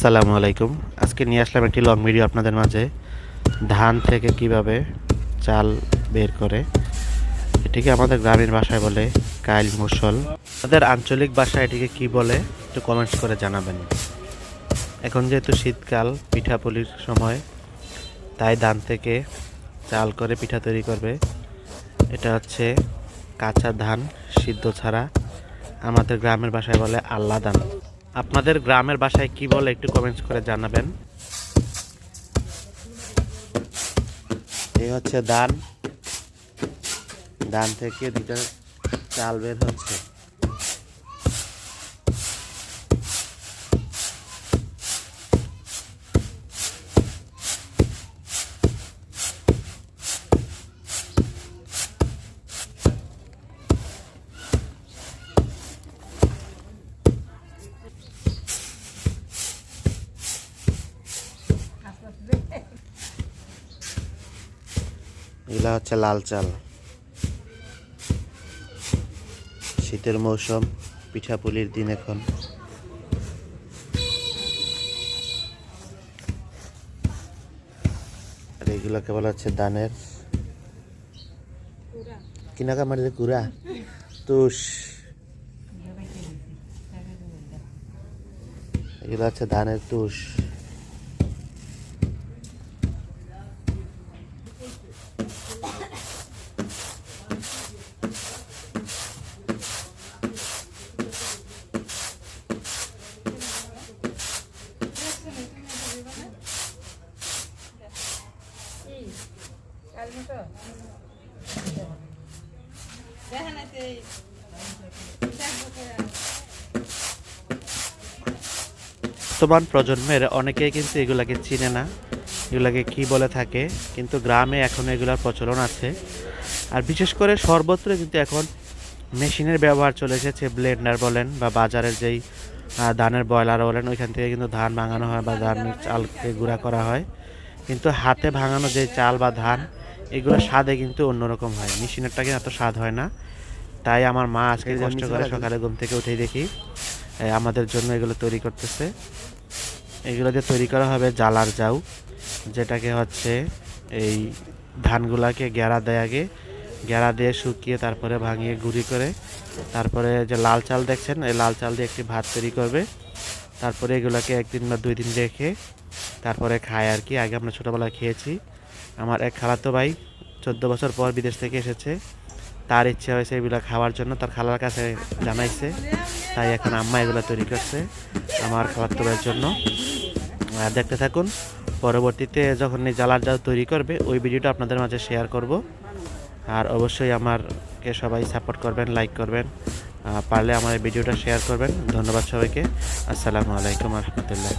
আসসালামু আলাইকুম। আজকে নিয়ে আসলাম একটি লং ভিডিও আপনাদের মাঝে। ধান থেকে কিভাবে চাল বের করে, এটিকে আমাদের গ্রামীণ ভাষায় বলে কাইল মুসল। আমাদের আঞ্চলিক ভাষায় এটিকে কি বলে একটু কমেন্টস করে জানাবেন। এখন যেহেতু শীতকাল, পিঠাপুলির সময়, তাই ধান থেকে চাল করে পিঠা তৈরি করবে। এটা হচ্ছে কাঁচা ধান, সিদ্ধ ছাড়া। আমাদের গ্রামের ভাষায় বলে আল্লা ধান। আপনাদের গ্রামের ভাষায় কি বলে একটু কমেন্টস করে জানাবেন। এই হচ্ছে ধান, ধান থেকে দুটা চাল বের হচ্ছে। এগুলা হচ্ছে লাল চাল। শীতের মৌসুম, পিঠাপুলির দিন এখন। আর এগুলোকে বলা হচ্ছে ধানের কিনাকা মাটিতে কুড়া তুষ। এগুলো হচ্ছে ধানের তুষ। বর্তমান প্রজন্মের অনেকেই কিন্তু এগুলাকে চিনে না, এগুলাকে কি বলে থাকে, কিন্তু গ্রামে এখন এগুলার প্রচলন আছে। আর বিশেষ করে সর্বত্র কিন্তু এখন মেশিনের ব্যবহার চলে এসেছে। ব্লেন্ডার বলেন বা বাজারের যেই ধানের বয়লার বলেন, ওইখান থেকে কিন্তু ধান ভাঙানো হয় বা ধানের চালকে গুঁড়া করা হয়। কিন্তু হাতে ভাঙানো যে চাল বা ধান, এগুলো স্বাদে কিন্তু অন্যরকম হয়। মেশিনেরটাকে এত স্বাদ হয় না। তাই আমার মা আজকে কষ্ট করে সকালে ঘুম থেকে উঠেই দেখি আমাদের জন্য এগুলো তৈরি করতেছে। এগুলো দিয়ে তৈরি করা হবে জালার জাউ, যেটাকে হচ্ছে এই ধানগুলাকে গেঁড়া দেয়, আগে গেঁড়া দিয়ে শুকিয়ে তারপরে ভাঙিয়ে গুঁড়ি করে, তারপরে যে লাল চাল দেখছেন, এই লাল চাল দিয়ে একটি ভাত তৈরি করবে। তারপরে এগুলাকে একদিন বা 2 দিন রেখে তারপরে খায় আর কি। আগে আমরা ছোটোবেলায় খেয়েছি। আমার এক খালাতো ভাই 14 বছর পর বিদেশ থেকে এসেছে, তার ইচ্ছে হয়েছে এগুলো খাওয়ার জন্য, তার খালার কাছে জানাইছে। তাই এখন আম্মা এগুলো তৈরি করছে আমার খালাতো ভাইয়ের জন্য। দেখতে থাকুন। পরবর্তীতে যখন এই জালার জাল তৈরি করবে, ওই ভিডিওটা আপনাদের মাঝে শেয়ার করব। আর অবশ্যই আমারকে সবাই সাপোর্ট করবেন, লাইক করবেন, পারলে আমার এই ভিডিওটা শেয়ার করবেন। ধন্যবাদ সবাইকে। আসসালামু আলাইকুম রহমতুল্লাহ।